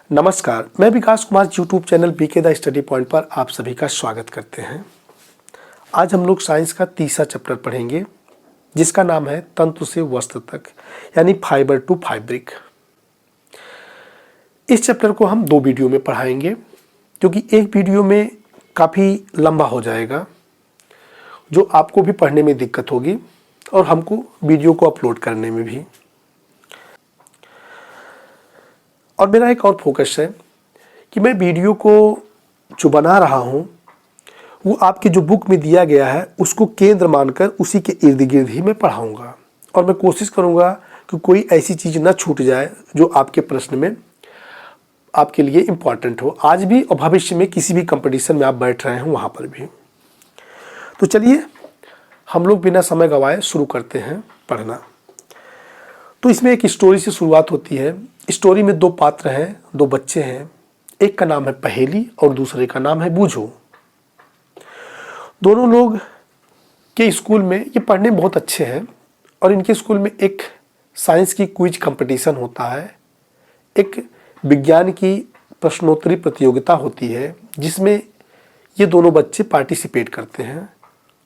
नमस्कार, मैं Vikas Kumar YouTube channel BK the study point पर आप सभी का स्वागत करते हैं। आज हम लोग साइंस का तीसरा चैप्टर पढ़ेंगे जिसका नाम है तंतु से वस्त्र तक, यानी फाइबर टू फैब्रिक। इस चैप्टर को हम 2 वीडियो में पढ़ाएंगे क्योंकि एक वीडियो में काफ़ी लंबा हो जाएगा, जो आपको भी पढ़ने में दिक्कत होगी और हमको वीडियो को अपलोड करने में भी। और मेरा एक और फोकस है कि मैं वीडियो को जो बना रहा हूँ वो आपके जो बुक में दिया गया है उसको केंद्र मानकर उसी के इर्द गिर्द ही मैं पढ़ाऊँगा। और मैं कोशिश करूँगा कि कोई ऐसी चीज़ ना छूट जाए जो आपके प्रश्न में आपके लिए इम्पॉर्टेंट हो, आज भी और भविष्य में किसी भी कंपटीशन में आप बैठ रहे हैं वहाँ पर भी। तो चलिए हम लोग बिना समय गंवाए शुरू करते हैं पढ़ना। तो इसमें एक स्टोरी से शुरुआत होती है। स्टोरी में 2 पात्र हैं, 2 बच्चे हैं। एक का नाम है पहेली और दूसरे का नाम है बूझो। दोनों लोग के स्कूल में ये पढ़ने में बहुत अच्छे हैं और इनके स्कूल में एक साइंस की क्विज कंपटीशन होता है, एक विज्ञान की प्रश्नोत्तरी प्रतियोगिता होती है जिसमें ये दोनों बच्चे पार्टिसिपेट करते हैं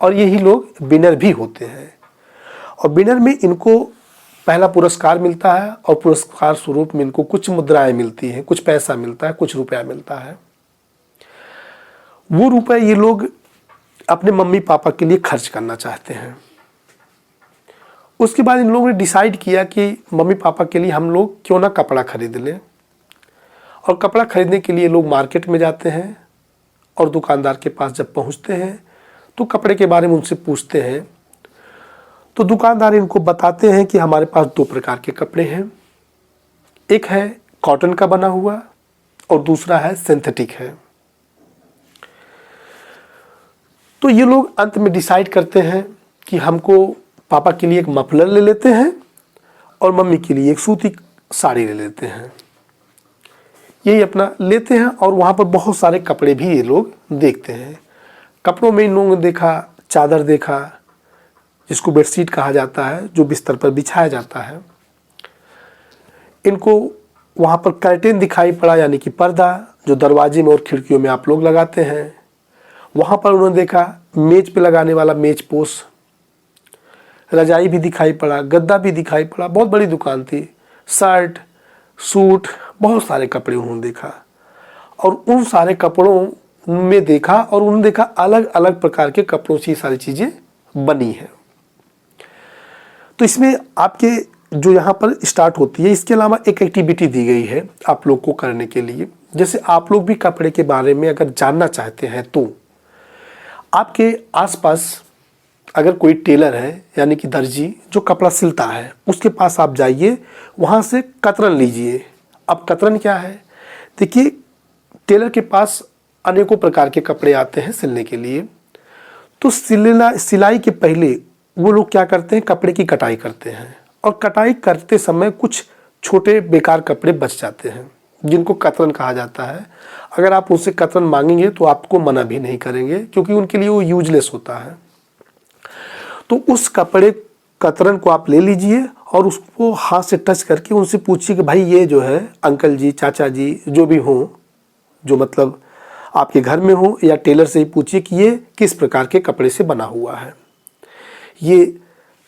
और यही लोग विनर भी होते हैं। और विनर में इनको पहला पुरस्कार मिलता है और पुरस्कार स्वरूप में इनको कुछ मुद्राएं मिलती हैं, कुछ पैसा मिलता है, कुछ रुपया मिलता है। वो रुपए ये लोग अपने मम्मी पापा के लिए खर्च करना चाहते हैं। उसके बाद इन लोगों ने डिसाइड किया कि मम्मी पापा के लिए हम लोग क्यों ना कपड़ा खरीद लें। और कपड़ा खरीदने के लिए लोग मार्केट में जाते हैं और दुकानदार के पास जब पहुंचते हैं तो कपड़े के बारे में उनसे पूछते हैं। तो दुकानदार इनको बताते हैं कि हमारे पास 2 प्रकार के कपड़े हैं, एक है कॉटन का बना हुआ और दूसरा है सिंथेटिक है। तो ये लोग अंत में डिसाइड करते हैं कि हमको पापा के लिए एक मफलर ले लेते हैं और मम्मी के लिए एक सूती साड़ी ले लेते हैं। यही अपना लेते हैं और वहाँ पर बहुत सारे कपड़े भी ये लोग देखते हैं। कपड़ों में इन लोगों ने देखा चादर देखा, जिसको बेडशीट कहा जाता है, जो बिस्तर पर बिछाया जाता है। इनको वहाँ पर कर्टेन दिखाई पड़ा, यानी कि पर्दा, जो दरवाजे में और खिड़कियों में आप लोग लगाते हैं। वहाँ पर उन्होंने देखा मेज पे लगाने वाला मेज पोश, रजाई भी दिखाई पड़ा, गद्दा भी दिखाई पड़ा। बहुत बड़ी दुकान थी। शर्ट, सूट, बहुत सारे कपड़े उन्होंने देखा और उन सारे कपड़ों में देखा और उन्होंने देखा अलग अलग प्रकार के कपड़ों से ये सारी चीज़ें बनी हैं। तो इसमें आपके जो यहाँ पर स्टार्ट होती है, इसके अलावा एक एक्टिविटी दी गई है आप लोग को करने के लिए। जैसे आप लोग भी कपड़े के बारे में अगर जानना चाहते हैं तो आपके आसपास अगर कोई टेलर है, यानी कि दर्जी जो कपड़ा सिलता है, उसके पास आप जाइए, वहाँ से कतरन लीजिए। अब कतरन क्या है? देखिए, टेलर के पास अनेकों प्रकार के कपड़े आते हैं सिलने के लिए। तो सिलाई के पहले वो लोग क्या करते हैं, कपड़े की कटाई करते हैं और कटाई करते समय कुछ छोटे बेकार कपड़े बच जाते हैं जिनको कतरन कहा जाता है। अगर आप उनसे कतरन मांगेंगे तो आपको मना भी नहीं करेंगे क्योंकि उनके लिए वो यूजलेस होता है। तो उस कपड़े कतरन को आप ले लीजिए और उसको हाथ से टच करके उनसे पूछिए कि भाई ये जो है अंकल जी, चाचा जी, जो भी हों, जो मतलब आपके घर में हो, या टेलर से ही पूछिए कि ये किस प्रकार के कपड़े से बना हुआ है, ये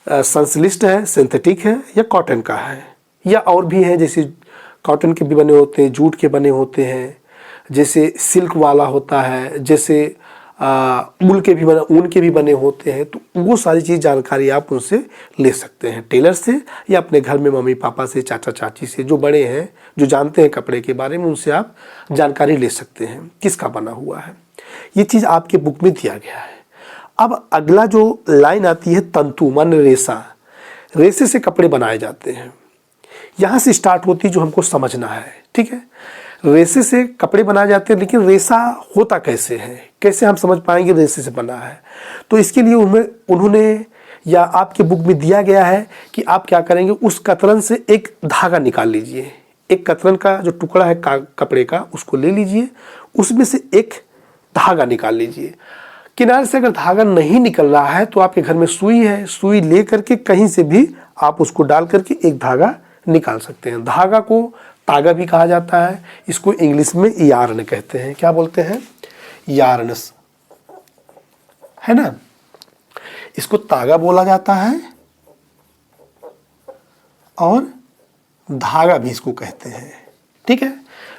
संश्लिष्ट है, सिंथेटिक है या कॉटन का है, या और भी हैं, जैसे कॉटन के भी बने होते हैं, जूट के बने होते हैं, जैसे सिल्क वाला होता है, जैसे ऊन के भी बने होते हैं। तो वो सारी चीज़ जानकारी आप उनसे ले सकते हैं, टेलर से या अपने घर में मम्मी पापा से, चाचा चाची से, जो बड़े हैं, जो जानते हैं कपड़े के बारे में, उनसे आप जानकारी ले सकते हैं किसका बना हुआ है। ये चीज़ आपके बुक में दिया गया है। अब अगला जो लाइन आती है तंतु मान रेशा, रेशे से कपड़े बनाए जाते हैं। यहाँ से स्टार्ट होती है जो हमको समझना है, ठीक है। रेशे से कपड़े बनाए जाते हैं, लेकिन रेशा होता कैसे है, कैसे हम समझ पाएंगे रेशे से बना है? तो इसके लिए उन्होंने या आपके बुक में दिया गया है कि आप क्या करेंगे, उस कतरन से एक धागा निकाल लीजिए। एक कतरन का जो टुकड़ा है कपड़े का, उसको ले लीजिए, उसमें से एक धागा निकाल लीजिए। किनारे से अगर धागा नहीं निकल रहा है तो आपके घर में सुई है, सुई ले करके कहीं से भी आप उसको डाल करके एक धागा निकाल सकते हैं। धागा को तागा भी कहा जाता है, इसको इंग्लिश में यार्न कहते हैं। क्या बोलते हैं? यार्नस, है ना। इसको तागा बोला जाता है और धागा भी इसको कहते हैं। ठीक है,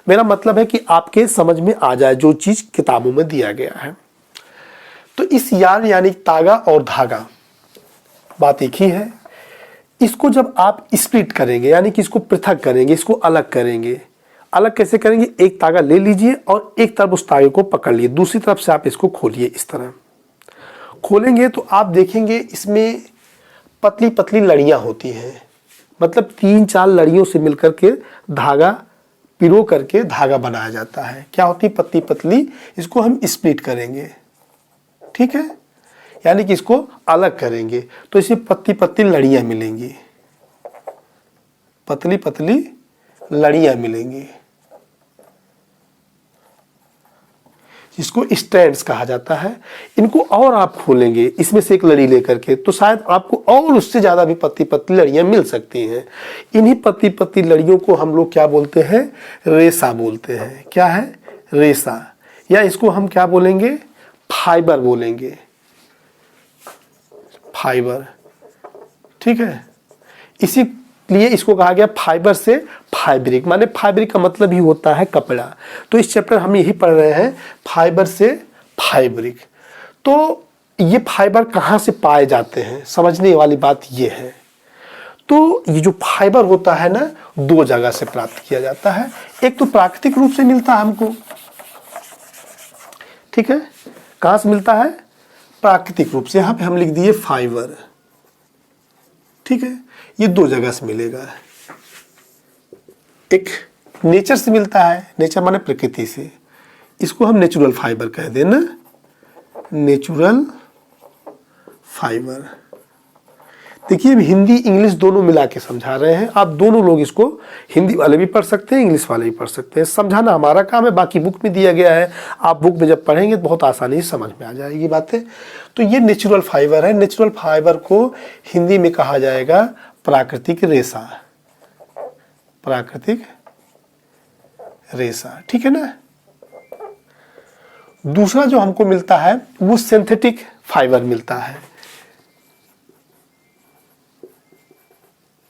मेरा मतलब है कि आपके समझ में आ जाए जो चीज किताबों में दिया गया है। तो इस यार्न यानी तागा और धागा बात एक ही है। इसको जब आप स्प्लिट करेंगे यानी कि इसको पृथक करेंगे, इसको अलग करेंगे, अलग कैसे करेंगे? एक तागा ले लीजिए और एक तरफ उस तागे को पकड़ लिए, दूसरी तरफ से आप इसको खोलिए। इस तरह खोलेंगे तो आप देखेंगे इसमें पतली पतली लड़ियां होती हैं, मतलब 3-4 लड़ियों से मिलकर के धागा पिरो करके धागा बनाया जाता है। क्या होती है? पतली पतली। इसको हम स्प्लिट करेंगे, ठीक है, यानी कि इसको अलग करेंगे तो इसे पतली पतली लड़ियां मिलेंगी, पतली पतली लड़ियां मिलेंगी, जिसको स्ट्रैंड्स कहा जाता है। इनको और आप खोलेंगे इसमें से एक लड़ी लेकर के तो शायद आपको और उससे ज्यादा भी पतली पतली लड़ियां मिल सकती हैं। इन्हीं पतली पतली लड़ियों को हम लोग क्या बोलते हैं? रेशा बोलते हैं। क्या है? रेशा, या इसको हम क्या बोलेंगे? फाइबर बोलेंगे, फाइबर। ठीक है, इसीलिए इसको कहा गया फाइबर से फाइब्रिक, माने फाइब्रिक का मतलब ही होता है कपड़ा। तो इस चैप्टर हम यही पढ़ रहे हैं, फाइबर से फाइब्रिक। तो ये फाइबर कहाँ से पाए जाते हैं, समझने वाली बात ये है। तो ये जो फाइबर होता है ना, 2 जगह से प्राप्त किया जाता है। एक तो प्राकृतिक रूप से मिलता है हमको, ठीक है, कहाँ से मिलता है? प्राकृतिक रूप से। यहाँ पे हम लिख दिए फाइबर, ठीक है। ये 2 जगह से मिलेगा, एक नेचर से मिलता है, नेचर माने प्रकृति से, इसको हम नेचुरल फाइबर कह देना, नेचुरल फाइबर। देखिए हिंदी इंग्लिश दोनों मिला के समझा रहे हैं, आप दोनों लोग इसको हिंदी वाले भी पढ़ सकते हैं, इंग्लिश वाले भी पढ़ सकते हैं। समझाना हमारा काम है, बाकी बुक में दिया गया है, आप बुक में जब पढ़ेंगे तो बहुत आसानी से समझ में आ जाएगी बातें। तो ये नेचुरल फाइबर है। नेचुरल फाइबर को हिंदी में कहा जाएगा प्राकृतिक रेशा, प्राकृतिक रेशा, ठीक है ना। दूसरा जो हमको मिलता है वो सिंथेटिक फाइबर मिलता है,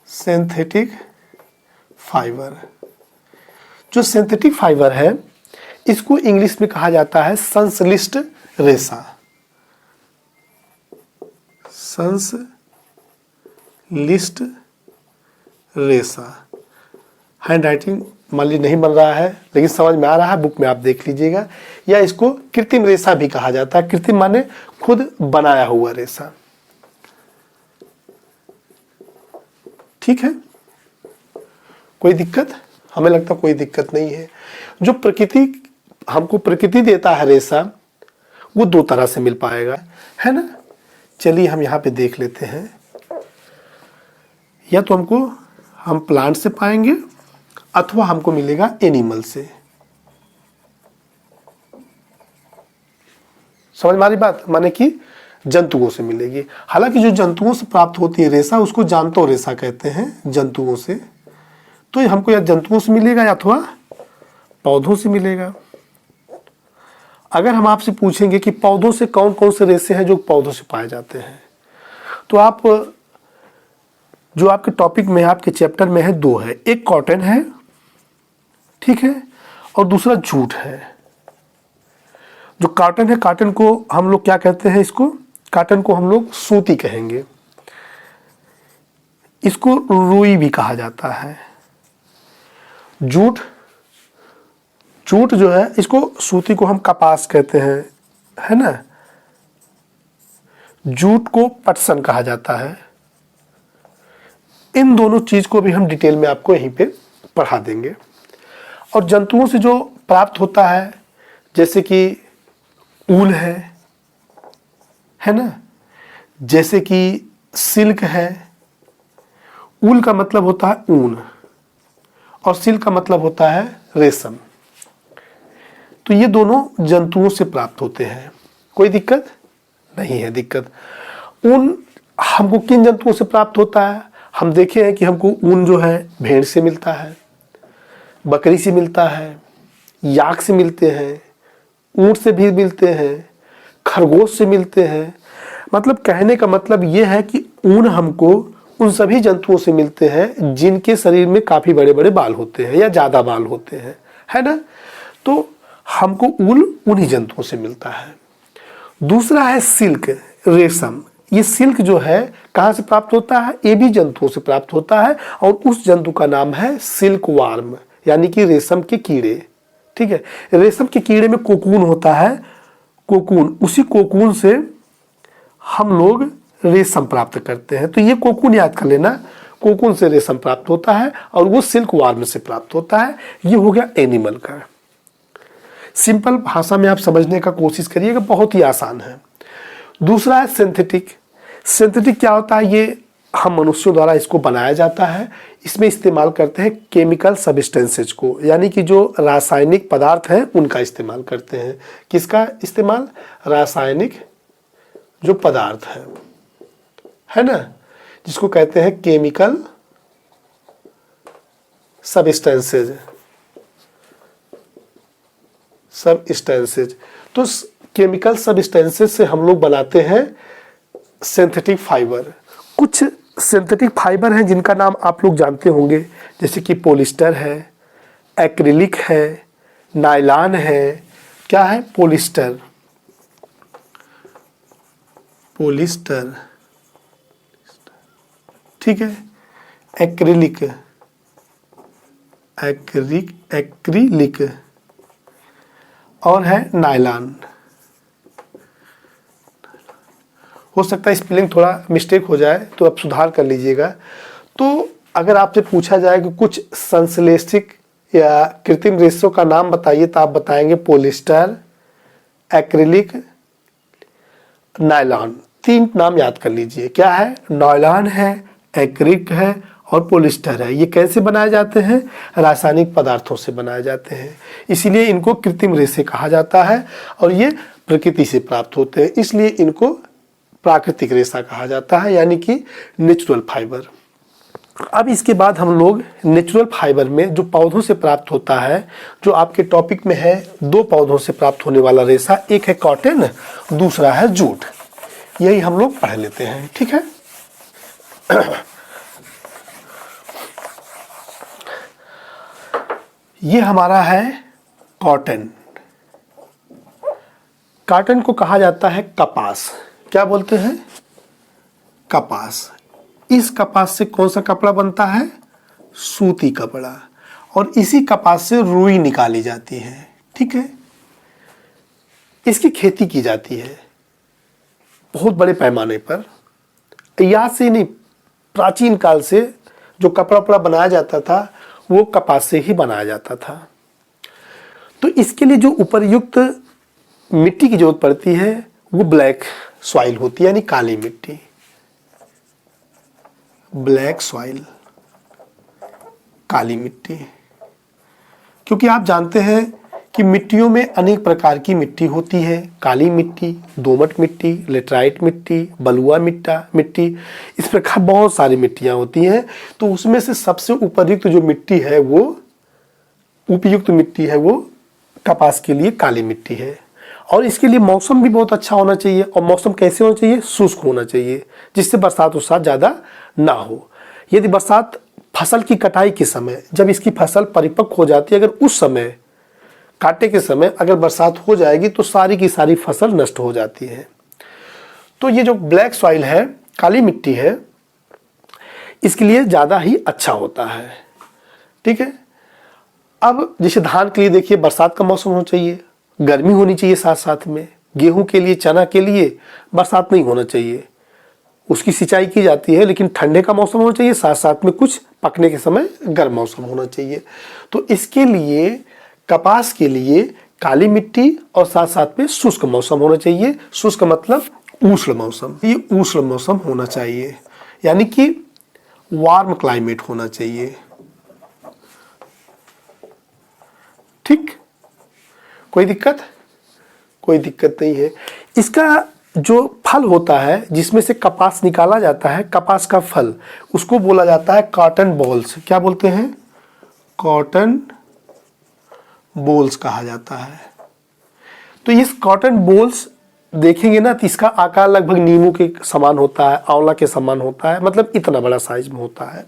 सिंथेटिक फाइबर। जो सिंथेटिक फाइबर है इसको इंग्लिश में कहा जाता है संश्लिष्ट रेशा, संश्लिष्ट रेशा। हैंड राइटिंग मान ली नहीं बन रहा है लेकिन समझ में आ रहा है, बुक में आप देख लीजिएगा। या इसको कृत्रिम रेशा भी कहा जाता है, कृत्रिम माने खुद बनाया हुआ रेशा, ठीक है। कोई दिक्कत? हमें लगता कोई दिक्कत नहीं है। जो प्रकृति हमको प्रकृति देता है रेशा, वो 2 तरह से मिल पाएगा, है ना। चलिए हम यहाँ पे देख लेते हैं। या तो हम प्लांट से पाएंगे अथवा हमको मिलेगा एनिमल से। समझ में आ रही बात? माने कि जंतुओं से मिलेगी। हालांकि जो जंतुओं से प्राप्त होती है रेशा उसको जांतु रेशा कहते हैं, जंतुओं से। तो ये हमको या जंतुओं से मिलेगा या अथवा पौधों से मिलेगा। अगर हम आपसे पूछेंगे कि पौधों से कौन कौन से रेशे हैं जो पौधों से पाए जाते हैं, तो आप जो आपके टॉपिक में आपके चैप्टर में है 2 है, एक कॉटन है, ठीक है, और दूसरा जूट है। जो कॉटन है, कॉटन को हम लोग क्या कहते हैं? इसको कॉटन को हम लोग सूती कहेंगे, इसको रुई भी कहा जाता है। जूट जो है इसको सूती को हम कपास कहते हैं, है ना। जूट को पटसन कहा जाता है। इन दोनों चीज को भी हम डिटेल में आपको यहीं पे पढ़ा देंगे। और जंतुओं से जो प्राप्त होता है जैसे कि ऊल है ना, जैसे कि सिल्क है। ऊल का मतलब होता है ऊन और सिल्क का मतलब होता है रेशम। तो ये दोनों जंतुओं से प्राप्त होते हैं। कोई दिक्कत नहीं है। दिक्कत ऊन हमको किन जंतुओं से प्राप्त होता है? हम देखे हैं कि हमको ऊन जो है भेड़ से मिलता है, बकरी से मिलता है, याक से मिलते हैं, ऊंट से भी मिलते हैं, खरगोश से मिलते हैं। मतलब कहने का मतलब ये है कि ऊन हमको उन सभी जंतुओं से मिलते हैं जिनके शरीर में काफ़ी बड़े बड़े बाल होते हैं या ज़्यादा बाल होते हैं, है ना। तो हमको ऊन उन्हीं जंतुओं से मिलता है। दूसरा है सिल्क, रेशम। ये सिल्क जो है कहाँ से प्राप्त होता है? ये भी जंतुओं से प्राप्त होता है और उस जंतु का नाम है सिल्क वार्म, यानी कि रेशम के कीड़े। ठीक है, रेशम के कीड़े में कोकून होता है, कोकून, उसी कोकून से हम लोग रेशम प्राप्त करते हैं। तो ये कोकून याद कर लेना, कोकून से रेशम प्राप्त होता है और वो सिल्क वार्म से प्राप्त होता है। ये हो गया एनिमल का। सिंपल भाषा में आप समझने का कोशिश करिएगा, बहुत ही आसान है। दूसरा है सिंथेटिक। सिंथेटिक क्या होता है? ये हम मनुष्यों द्वारा इसको बनाया जाता है। इसमें इस्तेमाल करते हैं केमिकल सब्सटेंसेज को, यानी कि जो रासायनिक पदार्थ हैं उनका इस्तेमाल करते हैं। किसका इस्तेमाल? रासायनिक जो पदार्थ है ना, जिसको कहते हैं केमिकल सब्सटेंसेज। तो केमिकल सब्सटेंसेज से हम लोग बनाते हैं सिंथेटिक फाइबर। कुछ सिंथेटिक फाइबर हैं जिनका नाम आप लोग जानते होंगे, जैसे कि पॉलिस्टर है, एक्रिलिक है, नायलॉन है। क्या है? पॉलिस्टर, ठीक है, एक्रिलिक और है नायलॉन। हो सकता है स्पेलिंग थोड़ा मिस्टेक हो जाए तो आप सुधार कर लीजिएगा। तो अगर आपसे पूछा जाए कि कुछ संश्लेषित या कृत्रिम रेशों का नाम बताइए, तो आप बताएंगे पॉलिस्टर, एक्रिलिक, नायलॉन। 3 नाम याद कर लीजिए। क्या है? नायलॉन है, एक्रिलिक है और पॉलिस्टर है। ये कैसे बनाए जाते हैं? रासायनिक पदार्थों से बनाए जाते हैं, इसीलिए इनको कृत्रिम रेशे कहा जाता है। और ये प्रकृति से प्राप्त होते हैं, इसलिए इनको प्राकृतिक रेशा कहा जाता है, यानी कि नेचुरल फाइबर। अब इसके बाद हम लोग नेचुरल फाइबर में जो पौधों से प्राप्त होता है, जो आपके टॉपिक में है, 2 पौधों से प्राप्त होने वाला रेशा, एक है कॉटन, दूसरा है जूट। यही हम लोग पढ़ लेते हैं, ठीक है। ये हमारा है कॉटन। कॉटन को कहा जाता है कपास। क्या बोलते हैं? कपास। इस कपास से कौन सा कपड़ा बनता है? सूती कपड़ा। और इसी कपास से रुई निकाली जाती है, ठीक है। इसकी खेती की जाती है बहुत बड़े पैमाने पर। याद से नहीं, प्राचीन काल से जो कपड़ा बनाया जाता था वो कपास से ही बनाया जाता था। तो इसके लिए जो उपयुक्त मिट्टी की जरूरत पड़ती है वो ब्लैक सॉइल होती है, यानी काली मिट्टी, ब्लैक सॉइल, काली मिट्टी। क्योंकि आप जानते हैं कि मिट्टियों में अनेक प्रकार की मिट्टी होती है, काली मिट्टी, दोमट मिट्टी, लेटराइट मिट्टी, बलुआ मिट्टी, इस प्रकार बहुत सारी मिट्टियां होती हैं। तो उसमें से सबसे उपयुक्त जो मिट्टी है वो उपयुक्त मिट्टी है वो कपास के लिए काली मिट्टी है। और इसके लिए मौसम भी बहुत अच्छा होना चाहिए। और मौसम कैसे होना चाहिए? शुष्क होना चाहिए, जिससे बरसात ज़्यादा ना हो। यदि बरसात फसल की कटाई के समय, जब इसकी फसल परिपक्व हो जाती है, अगर उस समय काटे के समय अगर बरसात हो जाएगी तो सारी की सारी फसल नष्ट हो जाती है। तो ये जो ब्लैक सॉइल है, काली मिट्टी है, इसके लिए ज़्यादा ही अच्छा होता है, ठीक है। अब जैसे धान के लिए देखिए बरसात का मौसम होना चाहिए, गर्मी होनी चाहिए साथ साथ में। गेहूं के लिए, चना के लिए बरसात नहीं होना चाहिए, उसकी सिंचाई की जाती है, लेकिन ठंडे का मौसम होना चाहिए, साथ साथ में कुछ पकने के समय गर्म मौसम होना चाहिए। तो इसके लिए कपास के लिए काली मिट्टी और साथ साथ में शुष्क मौसम होना चाहिए। शुष्क मतलब उष्ण मौसम। ये उष्ण मौसम होना चाहिए, यानी कि वार्म क्लाइमेट होना चाहिए, ठीक। कोई दिक्कत? कोई दिक्कत नहीं है। इसका जो फल होता है जिसमें से कपास निकाला जाता है, कपास का फल, उसको बोला जाता है कॉटन बॉल्स। क्या बोलते हैं? कॉटन बोल्स कहा जाता है। तो इस कॉटन बोल्स देखेंगे ना तो इसका आकार लगभग नींबू के समान होता है, आंवला के समान होता है, मतलब इतना बड़ा साइज में होता है।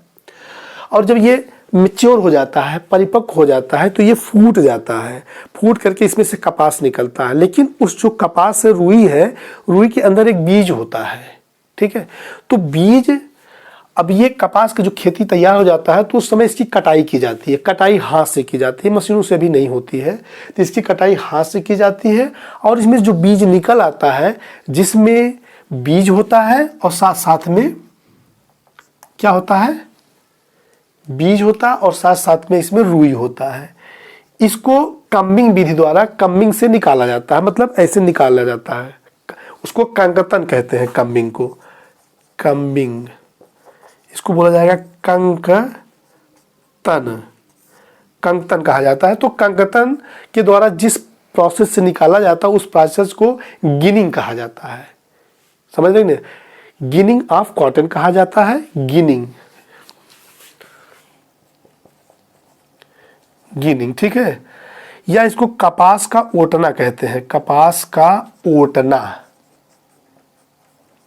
और जब ये मैच्योर हो जाता है, परिपक्व हो जाता है, तो ये फूट जाता है। फूट करके इसमें से कपास निकलता है। लेकिन उस जो कपास से रुई है, रुई के अंदर एक बीज होता है, ठीक है। तो बीज, अब ये कपास की जो खेती तैयार हो जाता है तो उस समय इसकी कटाई की जाती है। कटाई हाथ से की जाती है, मशीनों से भी नहीं होती है। तो इसकी कटाई हाथ से की जाती है और इसमें जो बीज निकल आता है, जिसमें बीज होता है और साथ साथ में क्या होता है, बीज होता है और साथ साथ में इसमें रुई होता है। इसको कम्बिंग विधि द्वारा, कम्बिंग से निकाला जाता है, मतलब ऐसे निकाला जाता है। उसको कंकतन कहते हैं, कम्बिंग को, कम्बिंग इसको बोला जाएगा कंकतन, कंकतन कहा जाता है। तो कंकतन के द्वारा जिस प्रोसेस से निकाला जाता है उस प्रोसेस को गिनिंग कहा जाता है। समझ रहे हैं? गिनिंग ऑफ कॉटन कहा जाता है, गिनिंग, गिनिंग, ठीक है। या इसको कपास का ओटना कहते हैं, कपास का ओटना,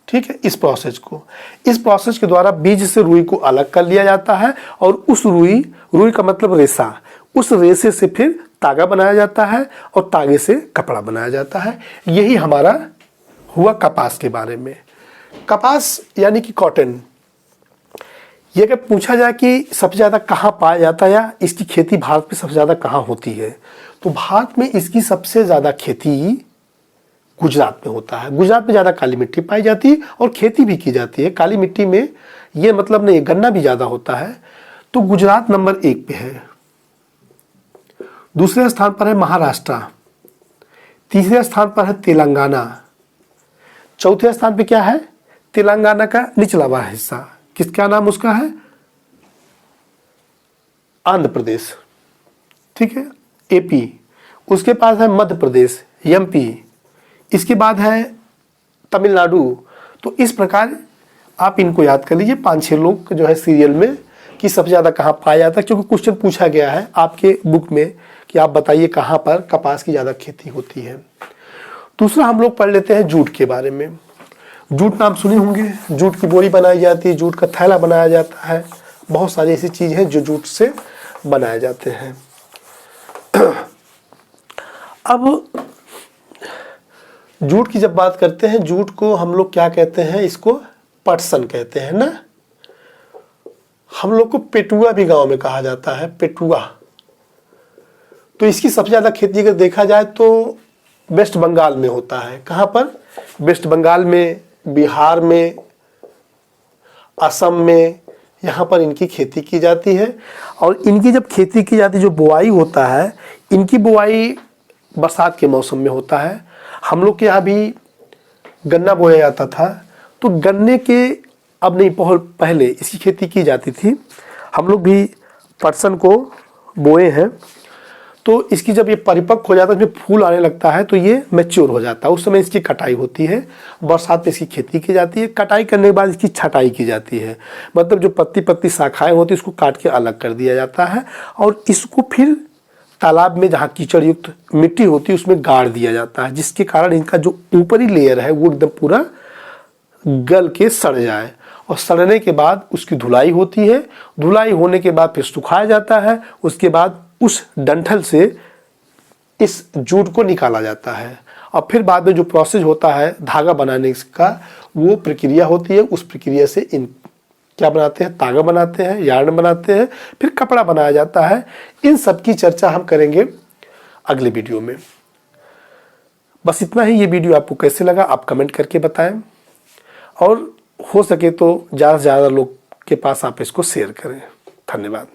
ठीक है। इस प्रोसेस के द्वारा बीज से रुई को अलग कर लिया जाता है और उस रुई का मतलब रेशा, उस रेशे से फिर तागा बनाया जाता है और तागे से कपड़ा बनाया जाता है। यही हमारा हुआ कपास के बारे में। कपास यानी कि कॉटन, ये अगर पूछा जाए कि सबसे ज़्यादा कहाँ पाया जाता है या इसकी खेती भारत में सबसे ज़्यादा कहाँ होती है, तो भारत में इसकी सबसे ज़्यादा खेती गुजरात में होता है। गुजरात में ज़्यादा काली मिट्टी पाई जाती है और खेती भी की जाती है काली मिट्टी में। ये मतलब नहीं, गन्ना भी ज़्यादा होता है। तो गुजरात नंबर 1 पे है। दूसरे स्थान पर है महाराष्ट्र, तीसरे स्थान पर है तेलंगाना, चौथे स्थान पे क्या है, तेलंगाना का निचला वाला हिस्सा, किसका नाम उसका है, आंध्र प्रदेश, ठीक है, एपी। उसके पास है मध्य प्रदेश, एमपी। इसके बाद है तमिलनाडु। तो इस प्रकार आप इनको याद कर लीजिए, 5-6 लोग जो है सीरियल में, कि सबसे ज़्यादा कहाँ पाया जाता है। क्योंकि क्वेश्चन पूछा गया है आपके बुक में कि आप बताइए कहाँ पर कपास की ज़्यादा खेती होती है। दूसरा हम लोग पढ़ लेते हैं जूट के बारे में। जूट नाम सुने होंगे, जूट की बोरी बनाई जाती है, जूट का थैला बनाया जाता है, बहुत सारी ऐसी चीज़ हैं जो जूट से बनाए जाते हैं। अब जूट की जब बात करते हैं, जूट को हम लोग क्या कहते हैं, इसको पटसन कहते हैं ना। हम लोग को पेटुआ भी गांव में कहा जाता है, पेटुआ। तो इसकी सबसे ज़्यादा खेती अगर देखा जाए तो वेस्ट बंगाल में होता है। कहाँ पर, वेस्ट बंगाल में, बिहार में, असम में, यहाँ पर इनकी खेती की जाती है। और इनकी जब खेती की जाती है, जो बुआई होता है, इनकी बुआई बरसात के मौसम में होता है। हम लोग के यहाँ भी गन्ना बोया जाता था, तो गन्ने के, अब नहीं, बहुत पहले इसकी खेती की जाती थी। हम लोग भी पटसन को बोए हैं। तो इसकी जब ये परिपक्व हो जाता है, इसमें फूल आने लगता है, तो ये मैच्योर हो जाता है। उस समय इसकी कटाई होती है। बरसात में इसकी खेती की जाती है। कटाई करने के बाद इसकी छटाई की जाती है, मतलब जो पत्ती पत्ती शाखाएँ होती है उसको काट के अलग कर दिया जाता है और इसको फिर तालाब में, जहाँ कीचड़ युक्त मिट्टी होती है, उसमें गाड़ दिया जाता है, जिसके कारण इनका जो ऊपरी लेयर है वो एकदम पूरा गल के सड़ जाए। और सड़ने के बाद उसकी धुलाई होती है। धुलाई होने के बाद फिर सुखाया जाता है। उसके बाद उस डंठल से इस जूट को निकाला जाता है और फिर बाद में जो प्रोसेस होता है धागा बनाने का, वो प्रक्रिया होती है। उस प्रक्रिया से इन क्या बनाते हैं, तागा बनाते हैं, यार्न बनाते हैं, फिर कपड़ा बनाया जाता है। इन सब की चर्चा हम करेंगे अगले वीडियो में। बस इतना ही। ये वीडियो आपको कैसे लगा आप कमेंट करके बताएं और हो सके तो ज़्यादा से ज़्यादा लोग के पास आप इसको शेयर करें। धन्यवाद।